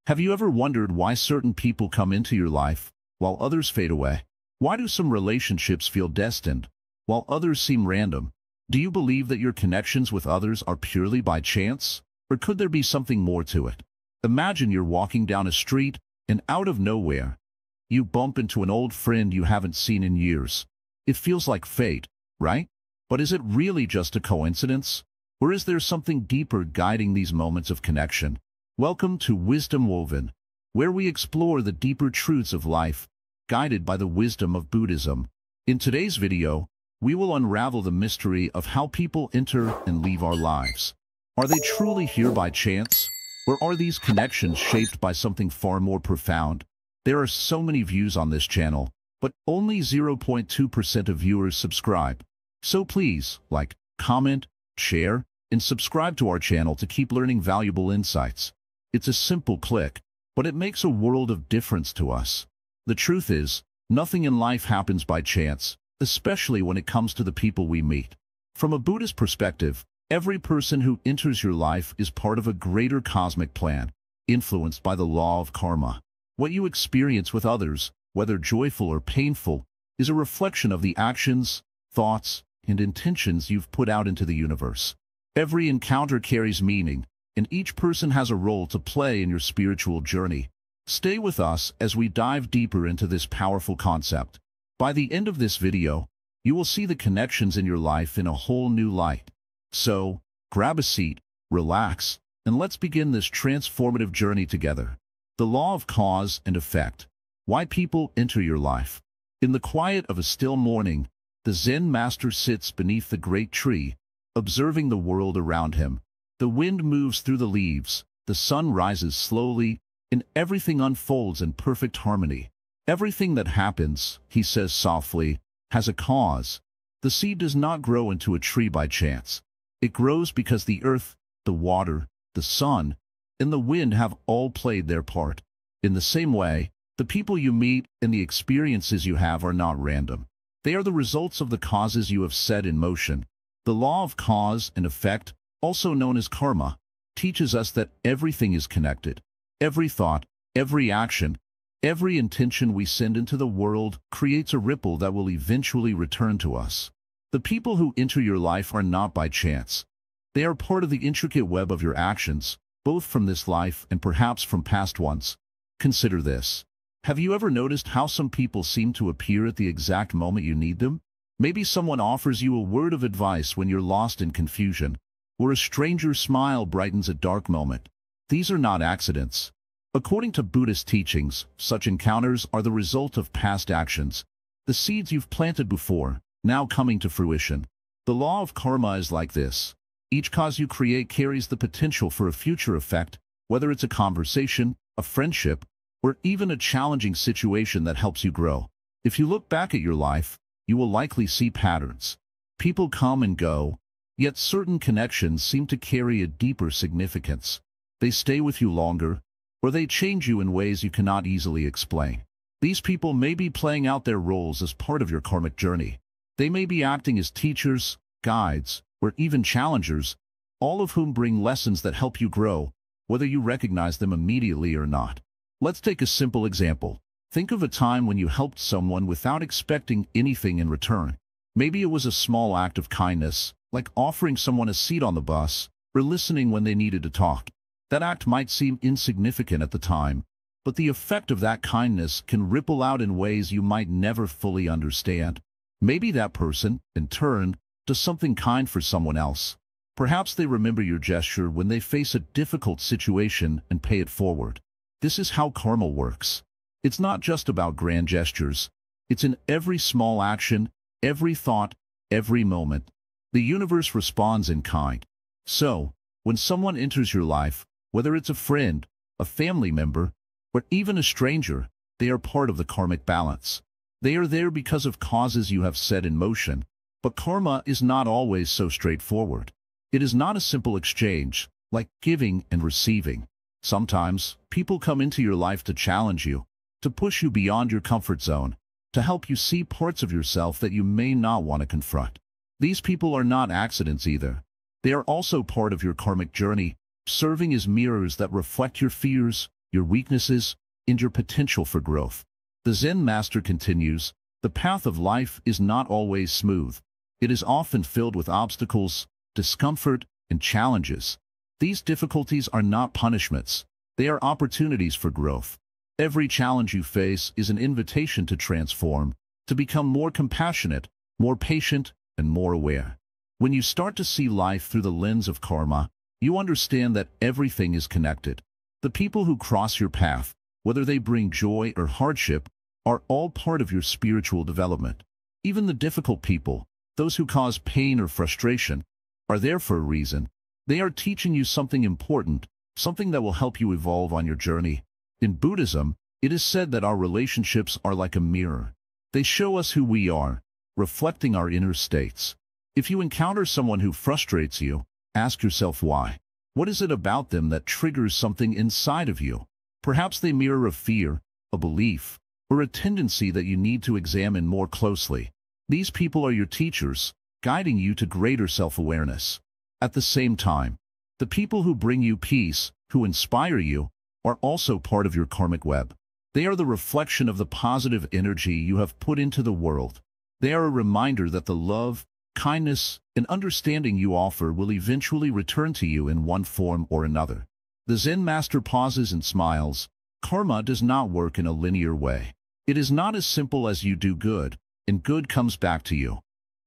Have you ever wondered why certain people come into your life, while others fade away? Why do some relationships feel destined, while others seem random? Do you believe that your connections with others are purely by chance, or could there be something more to it? Imagine you're walking down a street, and out of nowhere, you bump into an old friend you haven't seen in years. It feels like fate, right? But is it really just a coincidence? Or is there something deeper guiding these moments of connection? Welcome to Wisdom Woven, where we explore the deeper truths of life, guided by the wisdom of Buddhism. In today's video, we will unravel the mystery of how people enter and leave our lives. Are they truly here by chance? Or are these connections shaped by something far more profound? There are so many views on this channel, but only 0.2% of viewers subscribe. So please, like, comment, share, and subscribe to our channel to keep learning valuable insights. It's a simple click, but it makes a world of difference to us. The truth is, nothing in life happens by chance, especially when it comes to the people we meet. From a Buddhist perspective, every person who enters your life is part of a greater cosmic plan, influenced by the law of karma. What you experience with others, whether joyful or painful, is a reflection of the actions, thoughts, and intentions you've put out into the universe. Every encounter carries meaning, and each person has a role to play in your spiritual journey. Stay with us as we dive deeper into this powerful concept. By the end of this video, you will see the connections in your life in a whole new light. So, grab a seat, relax, and let's begin this transformative journey together. The law of cause and effect. Why people enter your life. In the quiet of a still morning, the Zen master sits beneath the great tree, observing the world around him. The wind moves through the leaves, the sun rises slowly, and everything unfolds in perfect harmony. Everything that happens, he says softly, has a cause. The seed does not grow into a tree by chance. It grows because the earth, the water, the sun, and the wind have all played their part. In the same way, the people you meet and the experiences you have are not random. They are the results of the causes you have set in motion. The law of cause and effect, also known as karma, teaches us that everything is connected. Every thought, every action, every intention we send into the world creates a ripple that will eventually return to us. The people who enter your life are not by chance. They are part of the intricate web of your actions, both from this life and perhaps from past ones. Consider this. Have you ever noticed how some people seem to appear at the exact moment you need them? Maybe someone offers you a word of advice when you're lost in confusion, or a stranger's smile brightens a dark moment. These are not accidents. According to Buddhist teachings, such encounters are the result of past actions, the seeds you've planted before, now coming to fruition. The law of karma is like this. Each cause you create carries the potential for a future effect, whether it's a conversation, a friendship, or even a challenging situation that helps you grow. If you look back at your life, you will likely see patterns. People come and go, yet certain connections seem to carry a deeper significance. They stay with you longer, or they change you in ways you cannot easily explain. These people may be playing out their roles as part of your karmic journey. They may be acting as teachers, guides, or even challengers, all of whom bring lessons that help you grow, whether you recognize them immediately or not. Let's take a simple example. Think of a time when you helped someone without expecting anything in return. Maybe it was a small act of kindness, like offering someone a seat on the bus, or listening when they needed to talk. That act might seem insignificant at the time, but the effect of that kindness can ripple out in ways you might never fully understand. Maybe that person, in turn, does something kind for someone else. Perhaps they remember your gesture when they face a difficult situation and pay it forward. This is how karma works. It's not just about grand gestures. It's in every small action, every thought, every moment. The universe responds in kind. So, when someone enters your life, whether it's a friend, a family member, or even a stranger, they are part of the karmic balance. They are there because of causes you have set in motion. But karma is not always so straightforward. It is not a simple exchange, like giving and receiving. Sometimes, people come into your life to challenge you, to push you beyond your comfort zone, to help you see parts of yourself that you may not want to confront. These people are not accidents either. They are also part of your karmic journey, serving as mirrors that reflect your fears, your weaknesses, and your potential for growth. The Zen master continues, the path of life is not always smooth. It is often filled with obstacles, discomfort, and challenges. These difficulties are not punishments. They are opportunities for growth. Every challenge you face is an invitation to transform, to become more compassionate, more patient, and more aware. When you start to see life through the lens of karma, you understand that everything is connected. The people who cross your path, whether they bring joy or hardship, are all part of your spiritual development. Even the difficult people, those who cause pain or frustration, are there for a reason. They are teaching you something important, something that will help you evolve on your journey. In Buddhism, it is said that our relationships are like a mirror. They show us who we are, reflecting our inner states. If you encounter someone who frustrates you, ask yourself why. What is it about them that triggers something inside of you? Perhaps they mirror a fear, a belief, or a tendency that you need to examine more closely. These people are your teachers, guiding you to greater self-awareness. At the same time, the people who bring you peace, who inspire you, are also part of your karmic web. They are the reflection of the positive energy you have put into the world. They are a reminder that the love, kindness, and understanding you offer will eventually return to you in one form or another. The Zen master pauses and smiles. Karma does not work in a linear way. It is not as simple as you do good, and good comes back to you.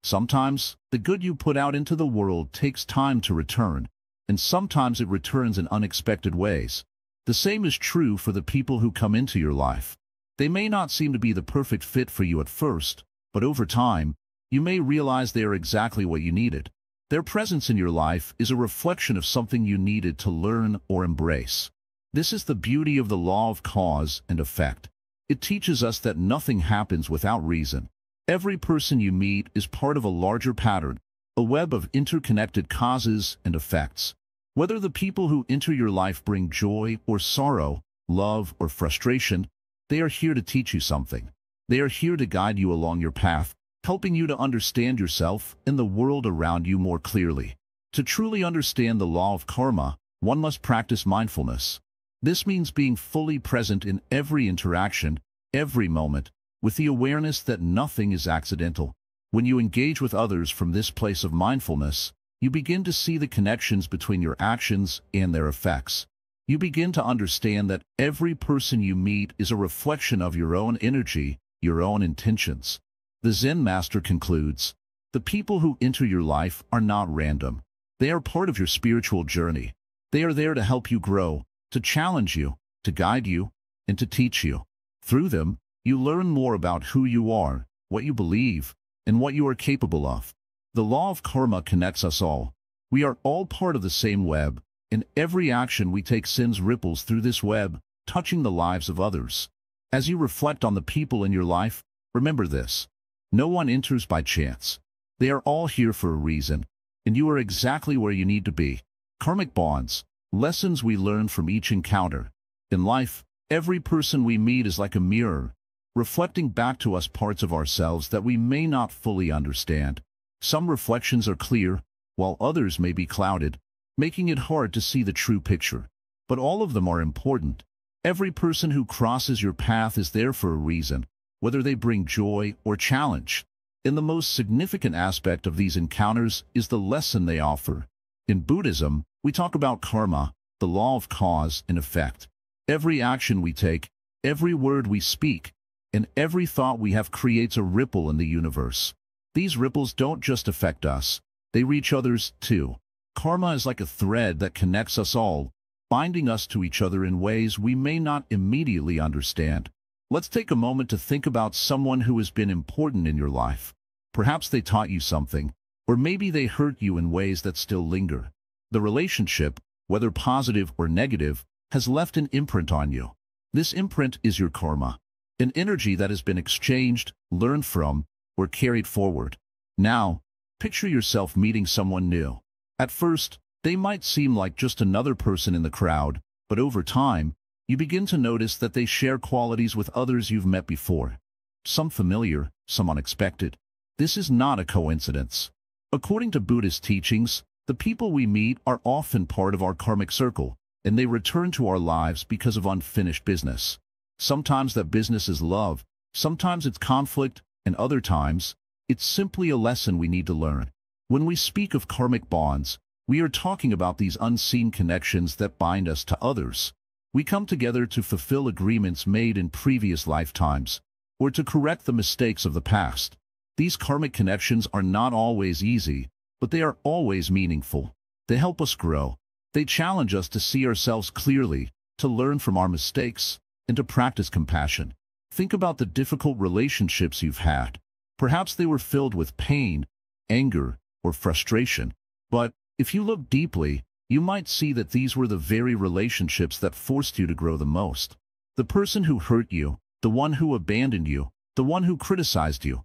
Sometimes, the good you put out into the world takes time to return, and sometimes it returns in unexpected ways. The same is true for the people who come into your life. They may not seem to be the perfect fit for you at first, but over time, you may realize they are exactly what you needed. Their presence in your life is a reflection of something you needed to learn or embrace. This is the beauty of the law of cause and effect. It teaches us that nothing happens without reason. Every person you meet is part of a larger pattern, a web of interconnected causes and effects. Whether the people who enter your life bring joy or sorrow, love or frustration, they are here to teach you something. They are here to guide you along your path, helping you to understand yourself and the world around you more clearly. To truly understand the law of karma, one must practice mindfulness. This means being fully present in every interaction, every moment, with the awareness that nothing is accidental. When you engage with others from this place of mindfulness, you begin to see the connections between your actions and their effects. You begin to understand that every person you meet is a reflection of your own energy, your own intentions. The Zen master concludes, the people who enter your life are not random. They are part of your spiritual journey. They are there to help you grow, to challenge you, to guide you, and to teach you. Through them, you learn more about who you are, what you believe, and what you are capable of. The law of karma connects us all. We are all part of the same web, and every action we take sends ripples through this web, touching the lives of others. As you reflect on the people in your life, remember this. No one enters by chance. They are all here for a reason, and you are exactly where you need to be. Karmic bonds, lessons we learn from each encounter. In life, every person we meet is like a mirror, reflecting back to us parts of ourselves that we may not fully understand. Some reflections are clear, while others may be clouded, making it hard to see the true picture. But all of them are important. Every person who crosses your path is there for a reason, whether they bring joy or challenge. And the most significant aspect of these encounters is the lesson they offer. In Buddhism, we talk about karma, the law of cause and effect. Every action we take, every word we speak, and every thought we have creates a ripple in the universe. These ripples don't just affect us, they reach others too. Karma is like a thread that connects us all, binding us to each other in ways we may not immediately understand. Let's take a moment to think about someone who has been important in your life. Perhaps they taught you something, or maybe they hurt you in ways that still linger. The relationship, whether positive or negative, has left an imprint on you. This imprint is your karma, an energy that has been exchanged, learned from, or carried forward. Now, picture yourself meeting someone new. At first, they might seem like just another person in the crowd, but over time, you begin to notice that they share qualities with others you've met before. Some familiar, some unexpected. This is not a coincidence. According to Buddhist teachings, the people we meet are often part of our karmic circle. and they return to our lives because of unfinished business. Sometimes that business is love, sometimes it's conflict, and other times, it's simply a lesson we need to learn. When we speak of karmic bonds, we are talking about these unseen connections that bind us to others. We come together to fulfill agreements made in previous lifetimes, or to correct the mistakes of the past. These karmic connections are not always easy, but they are always meaningful. They help us grow. They challenge us to see ourselves clearly, to learn from our mistakes, and to practice compassion. Think about the difficult relationships you've had. Perhaps they were filled with pain, anger, or frustration. But if you look deeply, you might see that these were the very relationships that forced you to grow the most. The person who hurt you, the one who abandoned you, the one who criticized you.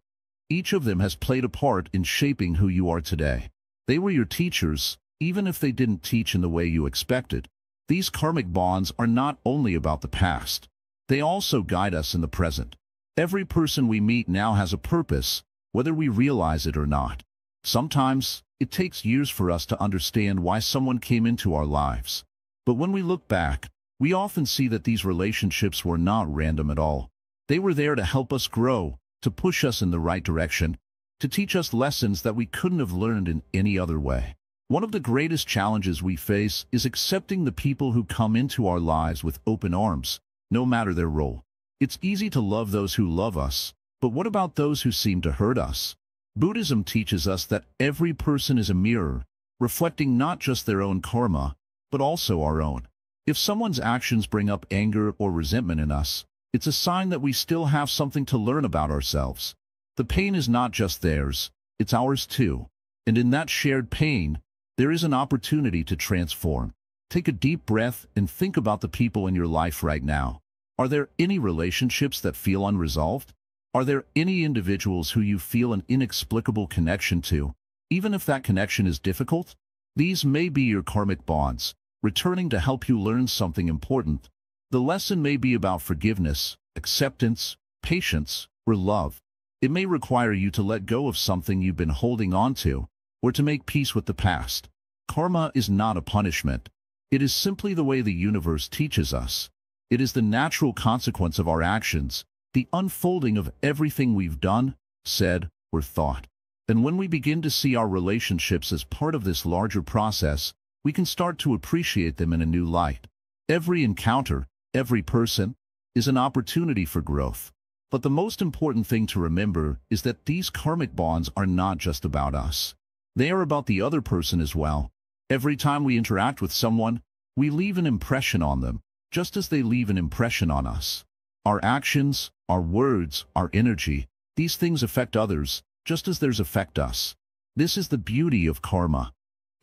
Each of them has played a part in shaping who you are today. They were your teachers, even if they didn't teach in the way you expected. These karmic bonds are not only about the past. They also guide us in the present. Every person we meet now has a purpose, whether we realize it or not. Sometimes, it takes years for us to understand why someone came into our lives. But when we look back, we often see that these relationships were not random at all. They were there to help us grow, to push us in the right direction, to teach us lessons that we couldn't have learned in any other way. One of the greatest challenges we face is accepting the people who come into our lives with open arms, no matter their role. It's easy to love those who love us, but what about those who seem to hurt us? Buddhism teaches us that every person is a mirror, reflecting not just their own karma, but also our own. If someone's actions bring up anger or resentment in us, it's a sign that we still have something to learn about ourselves. The pain is not just theirs, it's ours too. And in that shared pain, there is an opportunity to transform. Take a deep breath and think about the people in your life right now. Are there any relationships that feel unresolved? Are there any individuals who you feel an inexplicable connection to, even if that connection is difficult? These may be your karmic bonds, returning to help you learn something important. The lesson may be about forgiveness, acceptance, patience, or love. It may require you to let go of something you've been holding on to, or to make peace with the past. Karma is not a punishment. It is simply the way the universe teaches us. It is the natural consequence of our actions, the unfolding of everything we've done, said, or thought. And when we begin to see our relationships as part of this larger process, we can start to appreciate them in a new light. Every encounter, every person, is an opportunity for growth. But the most important thing to remember is that these karmic bonds are not just about us. They are about the other person as well. Every time we interact with someone, we leave an impression on them, just as they leave an impression on us. Our actions, our words, our energy, these things affect others, just as theirs affect us. This is the beauty of karma.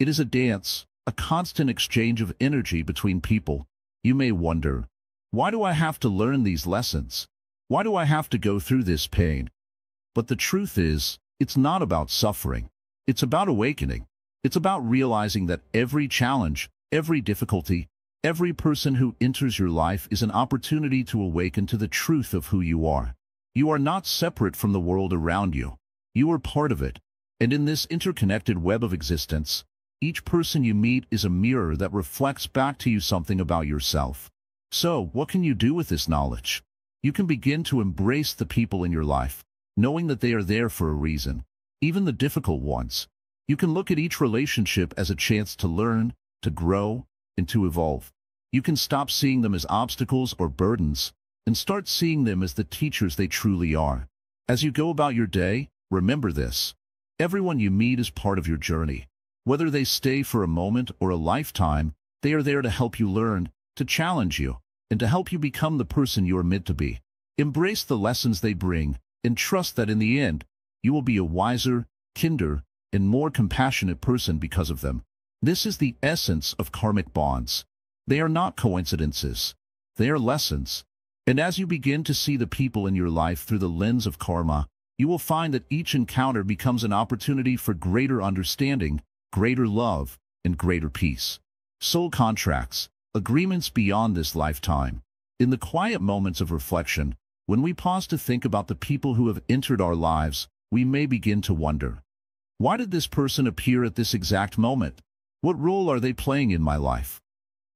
It is a dance, a constant exchange of energy between people. You may wonder, why do I have to learn these lessons? Why do I have to go through this pain? But the truth is, it's not about suffering. It's about awakening. It's about realizing that every challenge, every difficulty, every person who enters your life is an opportunity to awaken to the truth of who you are. You are not separate from the world around you. You are part of it. And in this interconnected web of existence, each person you meet is a mirror that reflects back to you something about yourself. So, what can you do with this knowledge? You can begin to embrace the people in your life, knowing that they are there for a reason, even the difficult ones. You can look at each relationship as a chance to learn, to grow, and to evolve. You can stop seeing them as obstacles or burdens, and start seeing them as the teachers they truly are. As you go about your day, remember this. Everyone you meet is part of your journey. Whether they stay for a moment or a lifetime, they are there to help you learn, to challenge you, and to help you become the person you are meant to be. Embrace the lessons they bring, and trust that in the end, you will be a wiser, kinder, and more compassionate person because of them. This is the essence of karmic bonds. They are not coincidences. They are lessons. And as you begin to see the people in your life through the lens of karma, you will find that each encounter becomes an opportunity for greater understanding, greater love, and greater peace. Soul contracts, agreements beyond this lifetime. In the quiet moments of reflection, when we pause to think about the people who have entered our lives, we may begin to wonder, why did this person appear at this exact moment? What role are they playing in my life?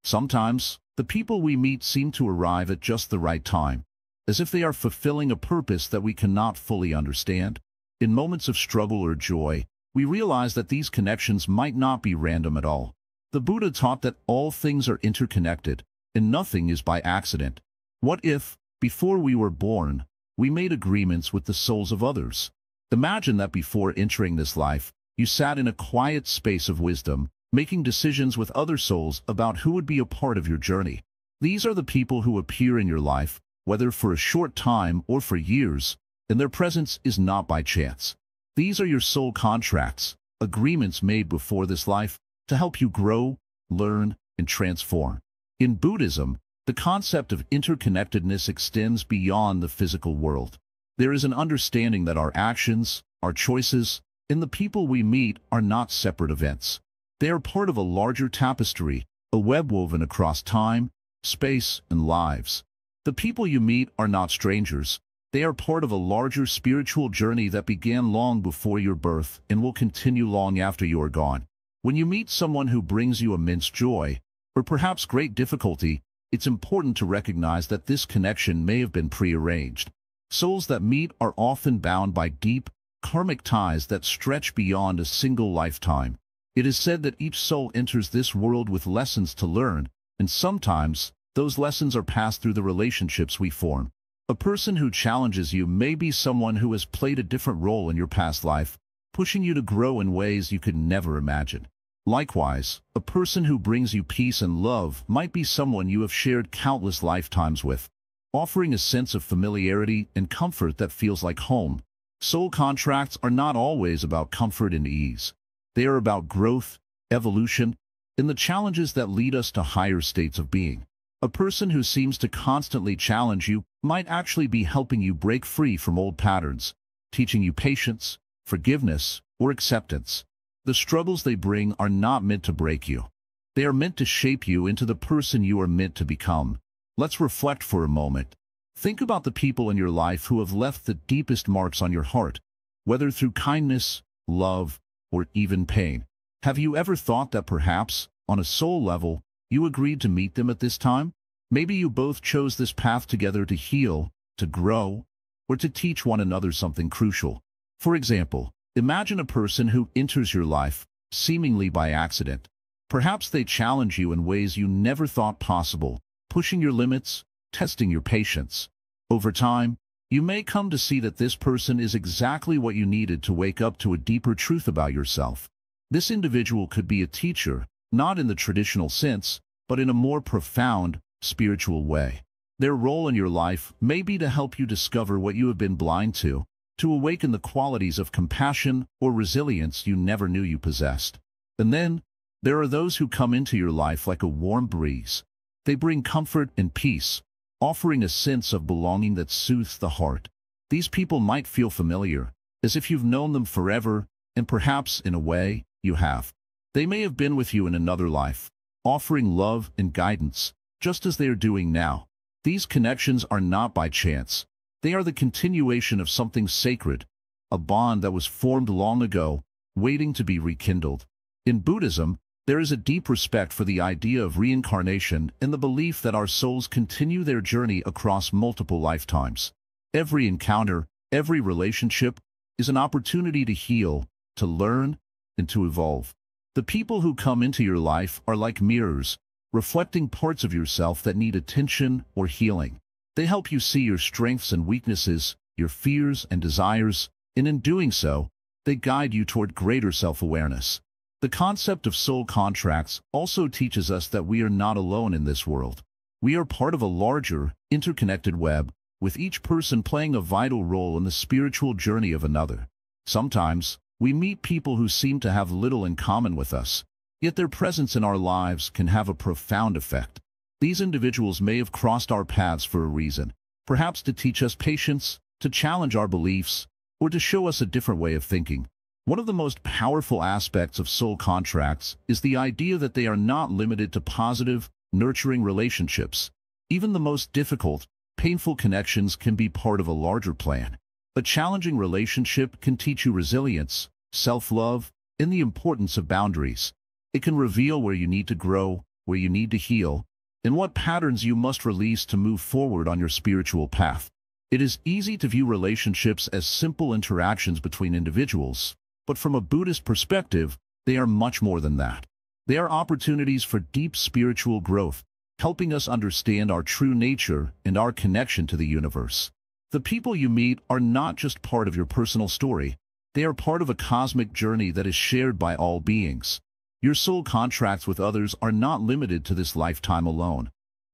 Sometimes, the people we meet seem to arrive at just the right time, as if they are fulfilling a purpose that we cannot fully understand. In moments of struggle or joy, we realize that these connections might not be random at all. The Buddha taught that all things are interconnected, and nothing is by accident. What if, before we were born, we made agreements with the souls of others? Imagine that before entering this life, you sat in a quiet space of wisdom, making decisions with other souls about who would be a part of your journey. These are the people who appear in your life, whether for a short time or for years, and their presence is not by chance. These are your soul contracts, agreements made before this life to help you grow, learn, and transform. In Buddhism, the concept of interconnectedness extends beyond the physical world. There is an understanding that our actions, our choices, and the people we meet are not separate events. They are part of a larger tapestry, a web woven across time, space, and lives. The people you meet are not strangers. They are part of a larger spiritual journey that began long before your birth and will continue long after you are gone. When you meet someone who brings you immense joy, or perhaps great difficulty, it's important to recognize that this connection may have been prearranged. Souls that meet are often bound by deep, karmic ties that stretch beyond a single lifetime. It is said that each soul enters this world with lessons to learn, and sometimes those lessons are passed through the relationships we form. A person who challenges you may be someone who has played a different role in your past life, pushing you to grow in ways you could never imagine. Likewise, a person who brings you peace and love might be someone you have shared countless lifetimes with, offering a sense of familiarity and comfort that feels like home. Soul contracts are not always about comfort and ease. They are about growth, evolution, and the challenges that lead us to higher states of being. A person who seems to constantly challenge you might actually be helping you break free from old patterns, teaching you patience, forgiveness, or acceptance. The struggles they bring are not meant to break you. They are meant to shape you into the person you are meant to become. Let's reflect for a moment. Think about the people in your life who have left the deepest marks on your heart, whether through kindness, love, or even pain. Have you ever thought that perhaps, on a soul level, you agreed to meet them at this time? Maybe you both chose this path together to heal, to grow, or to teach one another something crucial. For example, imagine a person who enters your life, seemingly by accident. Perhaps they challenge you in ways you never thought possible, pushing your limits, testing your patience. Over time, you may come to see that this person is exactly what you needed to wake up to a deeper truth about yourself. This individual could be a teacher, not in the traditional sense, but in a more profound, spiritual way. Their role in your life may be to help you discover what you have been blind to awaken the qualities of compassion or resilience you never knew you possessed. And then, there are those who come into your life like a warm breeze. They bring comfort and peace, offering a sense of belonging that soothes the heart. These people might feel familiar, as if you've known them forever, and perhaps, in a way, you have. They may have been with you in another life, offering love and guidance, just as they are doing now. These connections are not by chance. They are the continuation of something sacred, a bond that was formed long ago, waiting to be rekindled. In Buddhism, there is a deep respect for the idea of reincarnation and the belief that our souls continue their journey across multiple lifetimes. Every encounter, every relationship, is an opportunity to heal, to learn, and to evolve. The people who come into your life are like mirrors, reflecting parts of yourself that need attention or healing. They help you see your strengths and weaknesses, your fears and desires, and in doing so, they guide you toward greater self-awareness. The concept of soul contracts also teaches us that we are not alone in this world. We are part of a larger, interconnected web, with each person playing a vital role in the spiritual journey of another. Sometimes, we meet people who seem to have little in common with us, yet their presence in our lives can have a profound effect. These individuals may have crossed our paths for a reason, perhaps to teach us patience, to challenge our beliefs, or to show us a different way of thinking. One of the most powerful aspects of soul contracts is the idea that they are not limited to positive, nurturing relationships. Even the most difficult, painful connections can be part of a larger plan. A challenging relationship can teach you resilience, self-love, and the importance of boundaries. It can reveal where you need to grow, where you need to heal, and what patterns you must release to move forward on your spiritual path. It is easy to view relationships as simple interactions between individuals, but from a Buddhist perspective, they are much more than that. They are opportunities for deep spiritual growth, helping us understand our true nature and our connection to the universe. The people you meet are not just part of your personal story. They are part of a cosmic journey that is shared by all beings. Your soul contracts with others are not limited to this lifetime alone.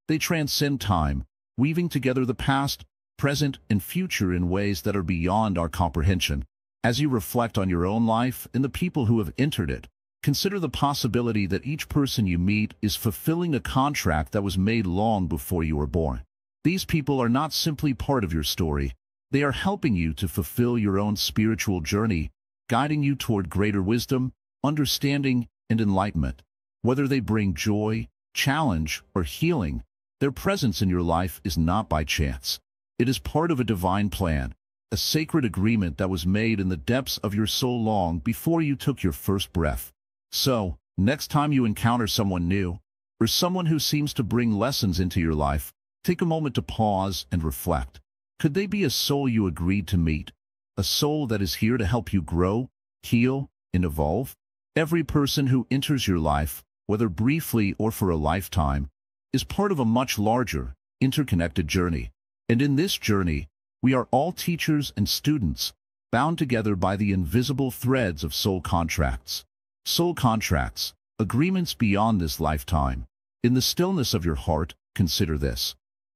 They transcend time, weaving together the past, present, and future in ways that are beyond our comprehension. As you reflect on your own life and the people who have entered it, consider the possibility that each person you meet is fulfilling a contract that was made long before you were born. These people are not simply part of your story. They are helping you to fulfill your own spiritual journey, guiding you toward greater wisdom, understanding, and enlightenment. Whether they bring joy, challenge, or healing, their presence in your life is not by chance. It is part of a divine plan, a sacred agreement that was made in the depths of your soul long before you took your first breath. So, next time you encounter someone new, or someone who seems to bring lessons into your life, take a moment to pause and reflect. Could they be a soul you agreed to meet? A soul that is here to help you grow, heal, and evolve? Every person who enters your life, whether briefly or for a lifetime, is part of a much larger, interconnected journey. And in this journey, we are all teachers and students, bound together by the invisible threads of soul contracts. Soul contracts, agreements beyond this lifetime. In the stillness of your heart, consider this.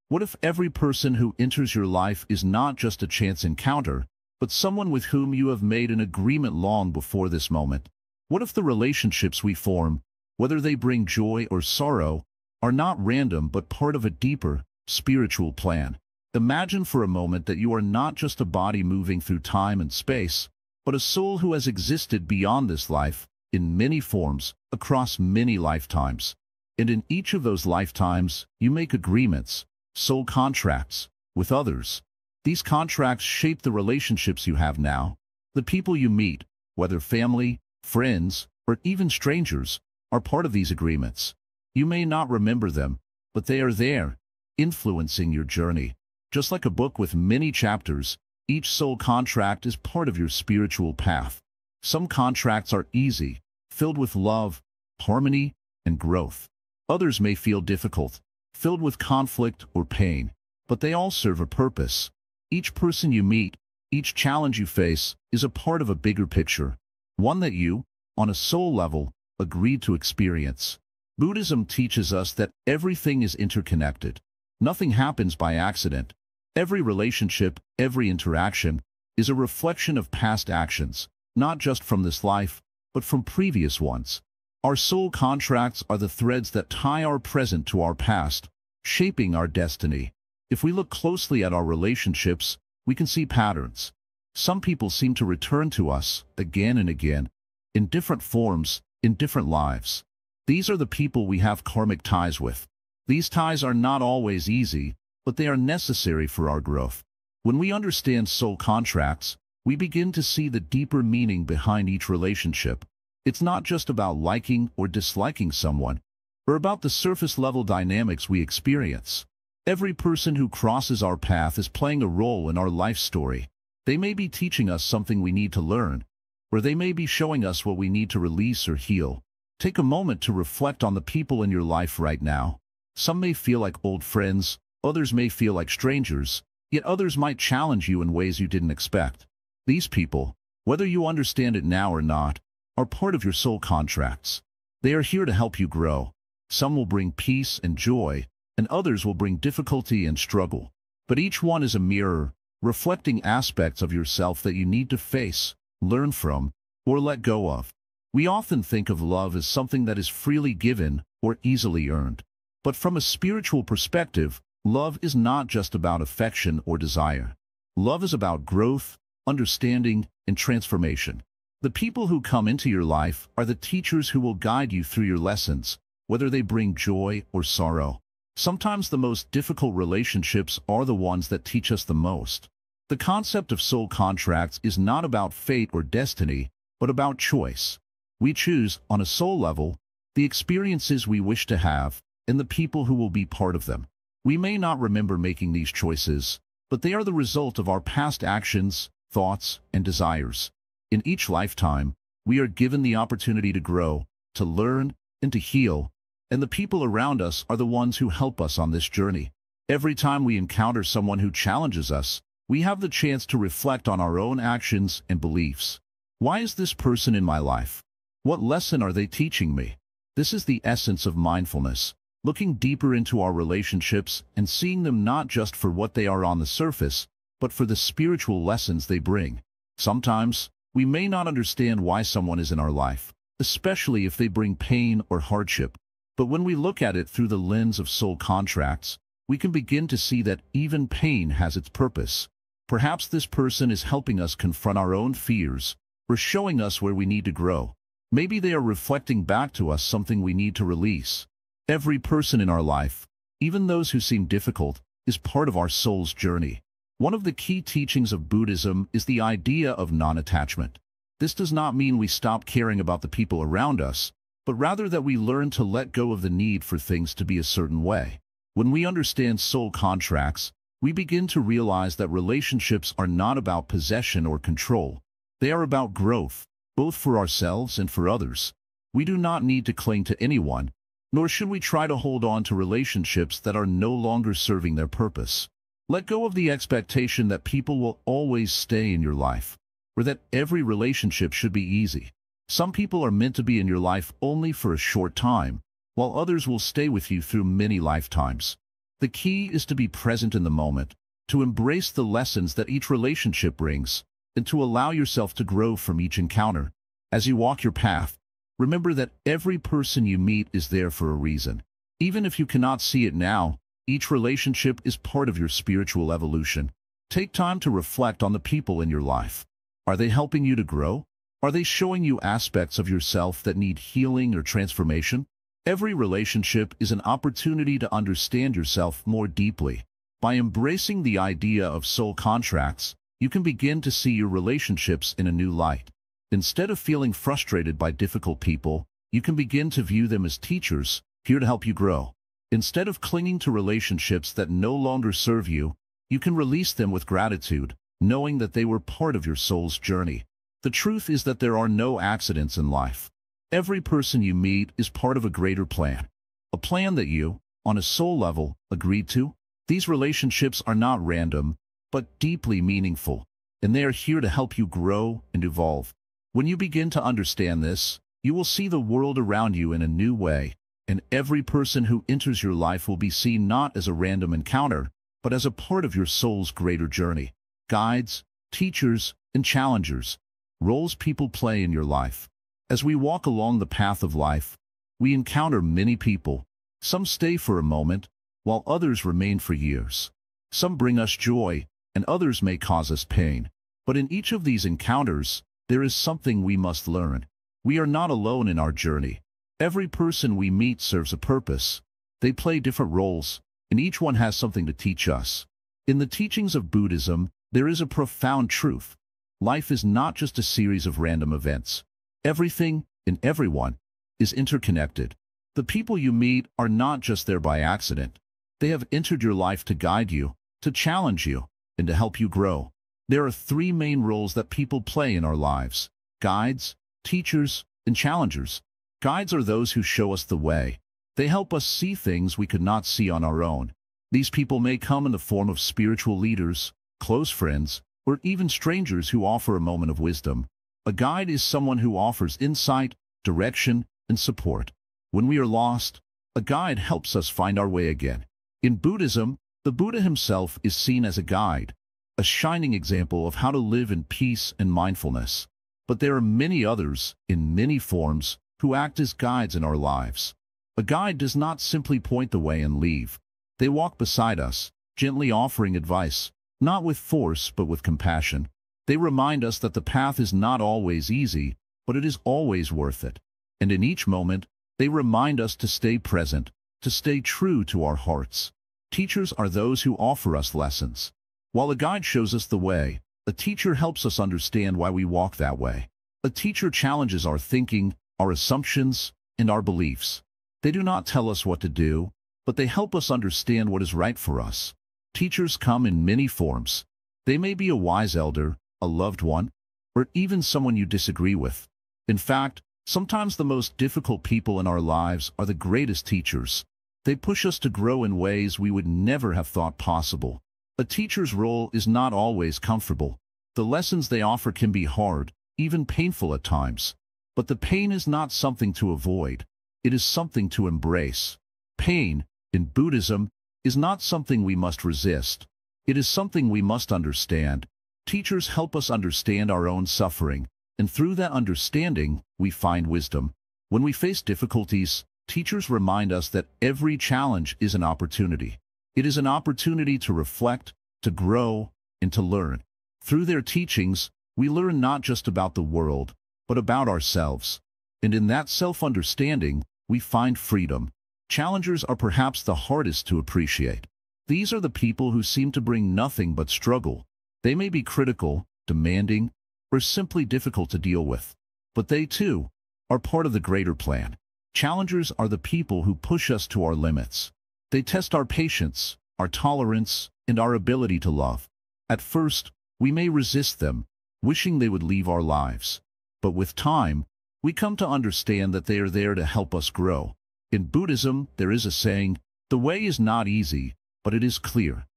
What if every person who enters your life is not just a chance encounter, but someone with whom you have made an agreement long before this moment? What if the relationships we form, whether they bring joy or sorrow, are not random but part of a deeper, spiritual plan? Imagine for a moment that you are not just a body moving through time and space, but a soul who has existed beyond this life, in many forms, across many lifetimes. And in each of those lifetimes, you make agreements, soul contracts, with others. These contracts shape the relationships you have now. The people you meet, whether family, friends, or even strangers, are part of these agreements. You may not remember them, but they are there, influencing your journey. Just like a book with many chapters, each soul contract is part of your spiritual path. Some contracts are easy, filled with love, harmony, and growth. Others may feel difficult, filled with conflict or pain, but they all serve a purpose. Each person you meet, each challenge you face, is a part of a bigger picture, one that you, on a soul level, agreed to experience. Buddhism teaches us that everything is interconnected. Nothing happens by accident. Every relationship, every interaction, is a reflection of past actions, not just from this life, but from previous ones. Our soul contracts are the threads that tie our present to our past, shaping our destiny. If we look closely at our relationships, we can see patterns. Some people seem to return to us again and again, in different forms, in different lives. These are the people we have karmic ties with. These ties are not always easy, but they are necessary for our growth. When we understand soul contracts, we begin to see the deeper meaning behind each relationship. It's not just about liking or disliking someone, or about the surface-level dynamics we experience. Every person who crosses our path is playing a role in our life story. They may be teaching us something we need to learn, or they may be showing us what we need to release or heal. Take a moment to reflect on the people in your life right now. Some may feel like old friends, others may feel like strangers, yet others might challenge you in ways you didn't expect. These people, whether you understand it now or not, are part of your soul contracts. They are here to help you grow. Some will bring peace and joy, and others will bring difficulty and struggle. But each one is a mirror, reflecting aspects of yourself that you need to face, learn from, or let go of. We often think of love as something that is freely given or easily earned. But from a spiritual perspective, love is not just about affection or desire. Love is about growth, understanding, and transformation. The people who come into your life are the teachers who will guide you through your lessons, whether they bring joy or sorrow. Sometimes the most difficult relationships are the ones that teach us the most. The concept of soul contracts is not about fate or destiny, but about choice. We choose, on a soul level, the experiences we wish to have, and the people who will be part of them. We may not remember making these choices, but they are the result of our past actions, thoughts, and desires. In each lifetime, we are given the opportunity to grow, to learn, and to heal, and the people around us are the ones who help us on this journey. Every time we encounter someone who challenges us, we have the chance to reflect on our own actions and beliefs. Why is this person in my life? What lesson are they teaching me? This is the essence of mindfulness, looking deeper into our relationships and seeing them not just for what they are on the surface, but for the spiritual lessons they bring. Sometimes, we may not understand why someone is in our life, especially if they bring pain or hardship. But when we look at it through the lens of soul contracts, we can begin to see that even pain has its purpose. Perhaps this person is helping us confront our own fears, or showing us where we need to grow. Maybe they are reflecting back to us something we need to release. Every person in our life, even those who seem difficult, is part of our soul's journey. One of the key teachings of Buddhism is the idea of non-attachment. This does not mean we stop caring about the people around us, but rather that we learn to let go of the need for things to be a certain way. When we understand soul contracts, we begin to realize that relationships are not about possession or control. They are about growth, both for ourselves and for others. We do not need to cling to anyone, nor should we try to hold on to relationships that are no longer serving their purpose. Let go of the expectation that people will always stay in your life, or that every relationship should be easy. Some people are meant to be in your life only for a short time, while others will stay with you through many lifetimes. The key is to be present in the moment, to embrace the lessons that each relationship brings, and to allow yourself to grow from each encounter. As you walk your path, remember that every person you meet is there for a reason. Even if you cannot see it now, each relationship is part of your spiritual evolution. Take time to reflect on the people in your life. Are they helping you to grow? Are they showing you aspects of yourself that need healing or transformation? Every relationship is an opportunity to understand yourself more deeply. By embracing the idea of soul contracts, you can begin to see your relationships in a new light. Instead of feeling frustrated by difficult people, you can begin to view them as teachers, here to help you grow. Instead of clinging to relationships that no longer serve you, you can release them with gratitude, knowing that they were part of your soul's journey. The truth is that there are no accidents in life. Every person you meet is part of a greater plan. A plan that you, on a soul level, agreed to. These relationships are not random, but deeply meaningful, and they are here to help you grow and evolve. When you begin to understand this, you will see the world around you in a new way, and every person who enters your life will be seen not as a random encounter, but as a part of your soul's greater journey. Guides, teachers, and challengers, roles people play in your life. As we walk along the path of life, we encounter many people. Some stay for a moment, while others remain for years. Some bring us joy, and others may cause us pain. But in each of these encounters, there is something we must learn. We are not alone in our journey. Every person we meet serves a purpose. They play different roles, and each one has something to teach us. In the teachings of Buddhism, there is a profound truth. Life is not just a series of random events. Everything, and everyone, is interconnected. The people you meet are not just there by accident. They have entered your life to guide you, to challenge you, and to help you grow. There are three main roles that people play in our lives: guides, teachers, and challengers. Guides are those who show us the way. They help us see things we could not see on our own. These people may come in the form of spiritual leaders, close friends, or even strangers who offer a moment of wisdom. A guide is someone who offers insight, direction, and support. When we are lost, a guide helps us find our way again. In Buddhism, the Buddha himself is seen as a guide, a shining example of how to live in peace and mindfulness. But there are many others, in many forms, who act as guides in our lives. A guide does not simply point the way and leave. They walk beside us, gently offering advice, not with force but with compassion. They remind us that the path is not always easy, but it is always worth it. And in each moment, they remind us to stay present, to stay true to our hearts. Teachers are those who offer us lessons. While a guide shows us the way, a teacher helps us understand why we walk that way. A teacher challenges our thinking, our assumptions, and our beliefs. They do not tell us what to do, but they help us understand what is right for us. Teachers come in many forms. They may be a wise elder, a loved one, or even someone you disagree with. In fact, sometimes the most difficult people in our lives are the greatest teachers. They push us to grow in ways we would never have thought possible. A teacher's role is not always comfortable. The lessons they offer can be hard, even painful at times. But the pain is not something to avoid. It is something to embrace. Pain, in Buddhism, is not something we must resist. It is something we must understand. Teachers help us understand our own suffering, and through that understanding, we find wisdom. When we face difficulties, teachers remind us that every challenge is an opportunity. It is an opportunity to reflect, to grow, and to learn. Through their teachings, we learn not just about the world, but about ourselves. And in that self-understanding, we find freedom. Challengers are perhaps the hardest to appreciate. These are the people who seem to bring nothing but struggle. They may be critical, demanding, or simply difficult to deal with. But they, too, are part of the greater plan. Challengers are the people who push us to our limits. They test our patience, our tolerance, and our ability to love. At first, we may resist them, wishing they would leave our lives. But with time, we come to understand that they are there to help us grow. In Buddhism, there is a saying, "The way is not easy, but it is clear."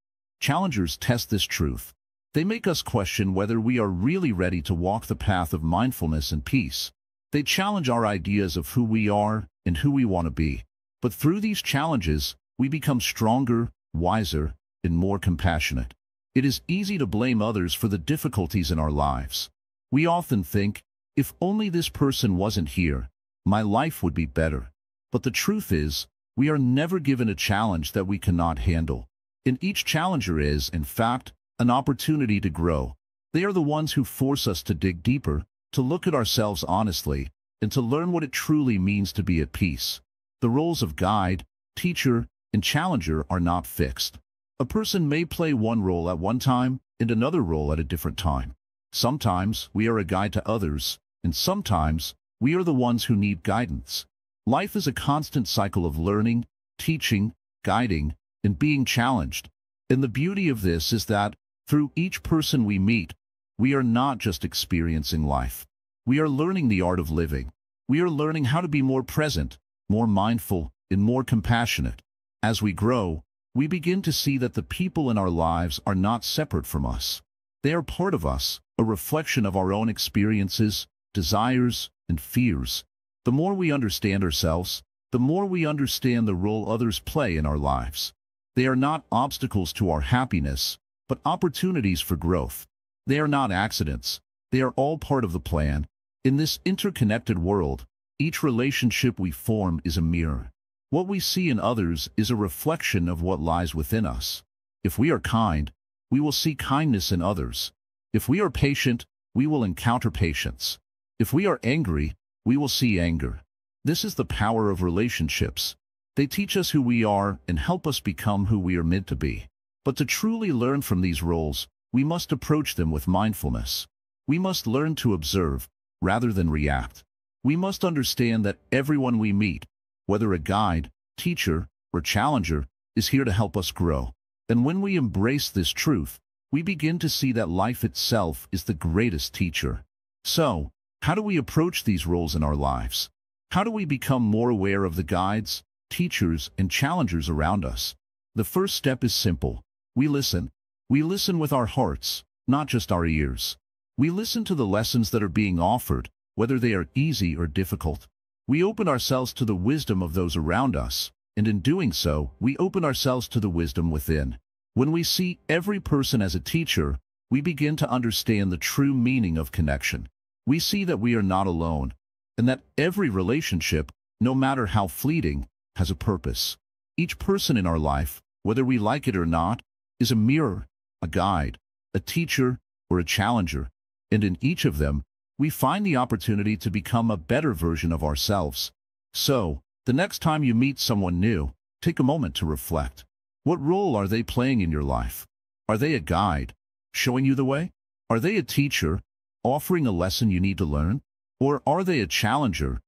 Challengers test this truth. They make us question whether we are really ready to walk the path of mindfulness and peace. They challenge our ideas of who we are and who we want to be. But through these challenges, we become stronger, wiser, and more compassionate. It is easy to blame others for the difficulties in our lives. We often think, if only this person wasn't here, my life would be better. But the truth is, we are never given a challenge that we cannot handle. And each challenger is, in fact, an opportunity to grow. They are the ones who force us to dig deeper, to look at ourselves honestly, and to learn what it truly means to be at peace. The roles of guide, teacher, and challenger are not fixed. A person may play one role at one time and another role at a different time. Sometimes we are a guide to others, and sometimes we are the ones who need guidance. Life is a constant cycle of learning, teaching, guiding, and being challenged. And the beauty of this is that, through each person we meet, we are not just experiencing life. We are learning the art of living. We are learning how to be more present, more mindful, and more compassionate. As we grow, we begin to see that the people in our lives are not separate from us. They are part of us, a reflection of our own experiences, desires, and fears. The more we understand ourselves, the more we understand the role others play in our lives. They are not obstacles to our happiness, but opportunities for growth. They are not accidents. They are all part of the plan. In this interconnected world, each relationship we form is a mirror. What we see in others is a reflection of what lies within us. If we are kind, we will see kindness in others. If we are patient, we will encounter patience. If we are angry, we will see anger. This is the power of relationships. They teach us who we are and help us become who we are meant to be. But to truly learn from these roles, we must approach them with mindfulness. We must learn to observe, rather than react. We must understand that everyone we meet, whether a guide, teacher, or challenger, is here to help us grow. And when we embrace this truth, we begin to see that life itself is the greatest teacher. So, how do we approach these roles in our lives? How do we become more aware of the guides, teachers, and challengers around us? The first step is simple. We listen. We listen with our hearts, not just our ears. We listen to the lessons that are being offered, whether they are easy or difficult. We open ourselves to the wisdom of those around us, and in doing so, we open ourselves to the wisdom within. When we see every person as a teacher, we begin to understand the true meaning of connection. We see that we are not alone, and that every relationship, no matter how fleeting, has a purpose. Each person in our life, whether we like it or not, is a mirror, a guide, a teacher, or a challenger, and in each of them, we find the opportunity to become a better version of ourselves. So, the next time you meet someone new, take a moment to reflect. What role are they playing in your life? Are they a guide, showing you the way? Are they a teacher, offering a lesson you need to learn? Or are they a challenger,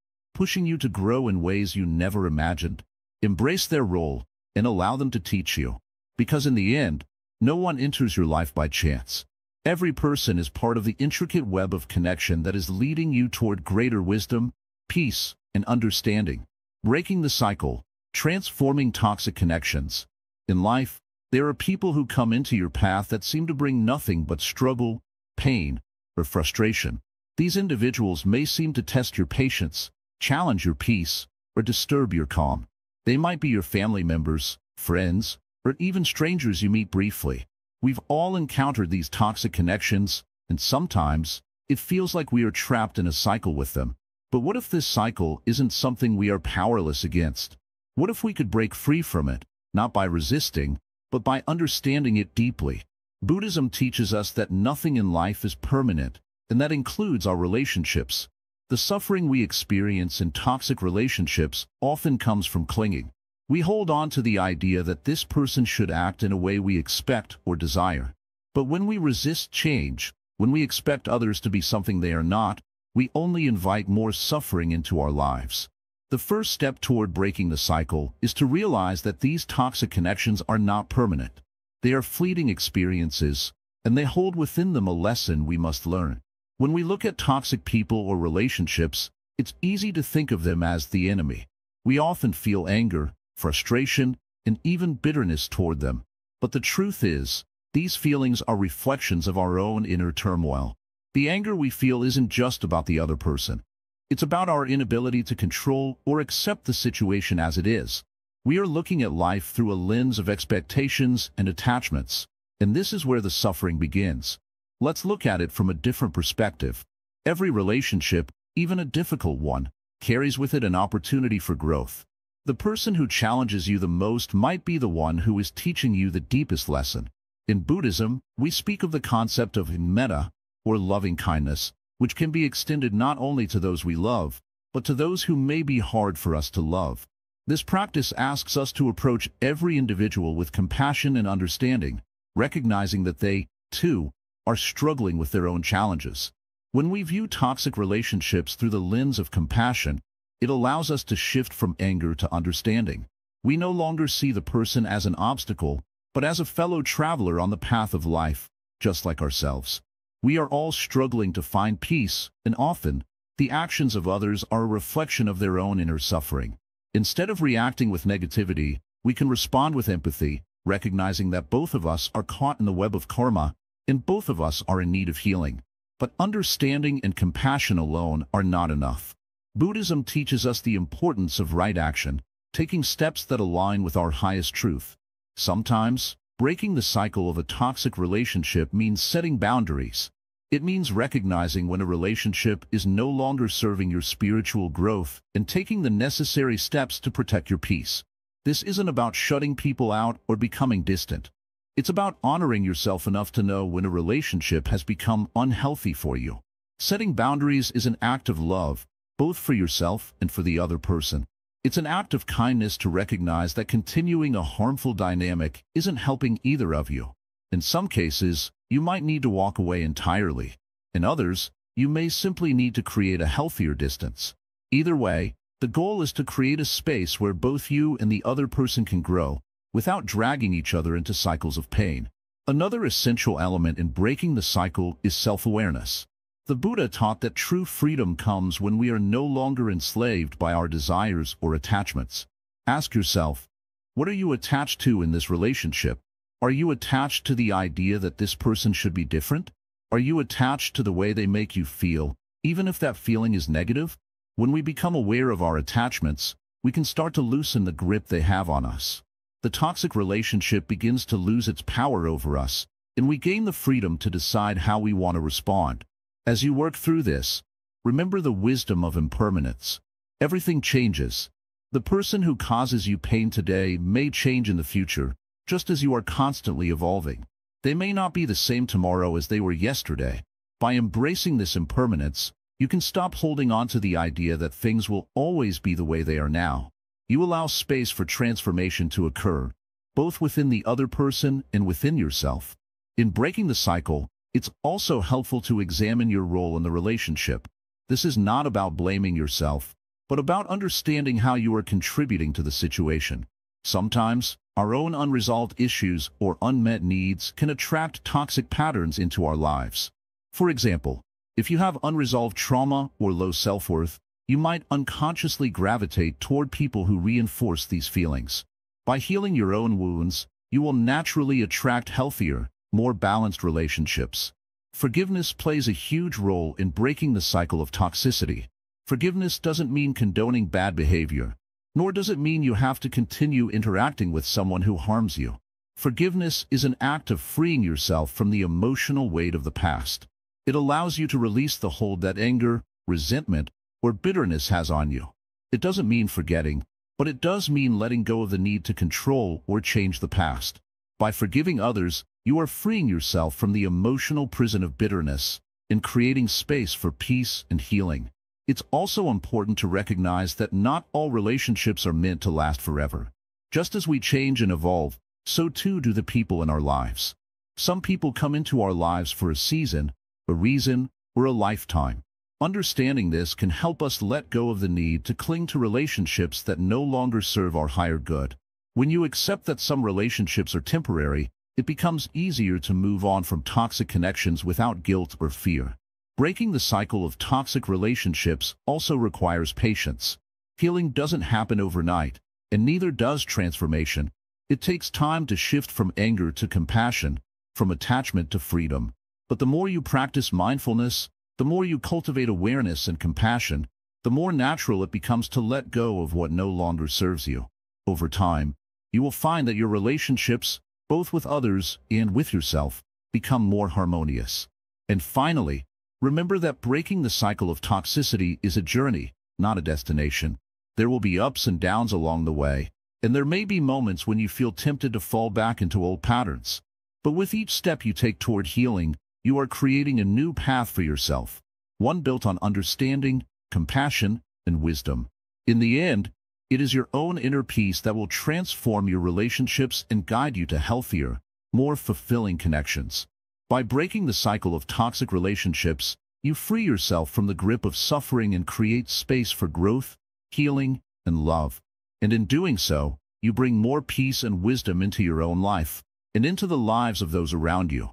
pushing you to grow in ways you never imagined. Embrace their role and allow them to teach you. Because in the end, no one enters your life by chance. Every person is part of the intricate web of connection that is leading you toward greater wisdom, peace, and understanding. Breaking the cycle, transforming toxic connections. In life, there are people who come into your path that seem to bring nothing but struggle, pain, or frustration. These individuals may seem to test your patience, challenge your peace, or disturb your calm. They might be your family members, friends, or even strangers you meet briefly. We've all encountered these toxic connections, and sometimes it feels like we are trapped in a cycle with them. But what if this cycle isn't something we are powerless against? What if we could break free from it, not by resisting, but by understanding it deeply? Buddhism teaches us that nothing in life is permanent, and that includes our relationships. The suffering we experience in toxic relationships often comes from clinging. We hold on to the idea that this person should act in a way we expect or desire. But when we resist change, when we expect others to be something they are not, we only invite more suffering into our lives. The first step toward breaking the cycle is to realize that these toxic connections are not permanent. They are fleeting experiences, and they hold within them a lesson we must learn. When we look at toxic people or relationships, it's easy to think of them as the enemy. We often feel anger, frustration, and even bitterness toward them. But the truth is, these feelings are reflections of our own inner turmoil. The anger we feel isn't just about the other person. It's about our inability to control or accept the situation as it is. We are looking at life through a lens of expectations and attachments, and this is where the suffering begins. Let's look at it from a different perspective. Every relationship, even a difficult one, carries with it an opportunity for growth. The person who challenges you the most might be the one who is teaching you the deepest lesson. In Buddhism, we speak of the concept of metta, or loving kindness, which can be extended not only to those we love, but to those who may be hard for us to love. This practice asks us to approach every individual with compassion and understanding, recognizing that they, too, are struggling with their own challenges. When we view toxic relationships through the lens of compassion, it allows us to shift from anger to understanding. We no longer see the person as an obstacle, but as a fellow traveler on the path of life, just like ourselves. We are all struggling to find peace, and often, the actions of others are a reflection of their own inner suffering. Instead of reacting with negativity, we can respond with empathy, recognizing that both of us are caught in the web of karma, and both of us are in need of healing. But understanding and compassion alone are not enough. Buddhism teaches us the importance of right action, taking steps that align with our highest truth. Sometimes, breaking the cycle of a toxic relationship means setting boundaries. It means recognizing when a relationship is no longer serving your spiritual growth and taking the necessary steps to protect your peace. This isn't about shutting people out or becoming distant. It's about honoring yourself enough to know when a relationship has become unhealthy for you. Setting boundaries is an act of love, both for yourself and for the other person. It's an act of kindness to recognize that continuing a harmful dynamic isn't helping either of you. In some cases, you might need to walk away entirely. In others, you may simply need to create a healthier distance. Either way, the goal is to create a space where both you and the other person can grow, without dragging each other into cycles of pain. Another essential element in breaking the cycle is self-awareness. The Buddha taught that true freedom comes when we are no longer enslaved by our desires or attachments. Ask yourself, what are you attached to in this relationship? Are you attached to the idea that this person should be different? Are you attached to the way they make you feel, even if that feeling is negative? When we become aware of our attachments, we can start to loosen the grip they have on us. The toxic relationship begins to lose its power over us, and we gain the freedom to decide how we want to respond. As you work through this, remember the wisdom of impermanence. Everything changes. The person who causes you pain today may change in the future, just as you are constantly evolving. They may not be the same tomorrow as they were yesterday. By embracing this impermanence, you can stop holding on to the idea that things will always be the way they are now. You allow space for transformation to occur, both within the other person and within yourself. In breaking the cycle, it's also helpful to examine your role in the relationship. This is not about blaming yourself, but about understanding how you are contributing to the situation. Sometimes, our own unresolved issues or unmet needs can attract toxic patterns into our lives. For example, if you have unresolved trauma or low self-worth, you might unconsciously gravitate toward people who reinforce these feelings. By healing your own wounds, you will naturally attract healthier, more balanced relationships. Forgiveness plays a huge role in breaking the cycle of toxicity. Forgiveness doesn't mean condoning bad behavior, nor does it mean you have to continue interacting with someone who harms you. Forgiveness is an act of freeing yourself from the emotional weight of the past. It allows you to release the hold that anger, resentment, or bitterness has on you. It doesn't mean forgetting, but it does mean letting go of the need to control or change the past. By forgiving others, you are freeing yourself from the emotional prison of bitterness and creating space for peace and healing. It's also important to recognize that not all relationships are meant to last forever. Just as we change and evolve, so too do the people in our lives. Some people come into our lives for a season, a reason, or a lifetime. Understanding this can help us let go of the need to cling to relationships that no longer serve our higher good. When you accept that some relationships are temporary, it becomes easier to move on from toxic connections without guilt or fear. Breaking the cycle of toxic relationships also requires patience. Healing doesn't happen overnight, and neither does transformation. It takes time to shift from anger to compassion, from attachment to freedom. But the more you practice mindfulness, the more you cultivate awareness and compassion, the more natural it becomes to let go of what no longer serves you. Over time, you will find that your relationships, both with others and with yourself, become more harmonious. And finally, remember that breaking the cycle of toxicity is a journey, not a destination. There will be ups and downs along the way, and there may be moments when you feel tempted to fall back into old patterns. But with each step you take toward healing, you are creating a new path for yourself, one built on understanding, compassion, and wisdom. In the end, it is your own inner peace that will transform your relationships and guide you to healthier, more fulfilling connections. By breaking the cycle of toxic relationships, you free yourself from the grip of suffering and create space for growth, healing, and love. And in doing so, you bring more peace and wisdom into your own life and into the lives of those around you.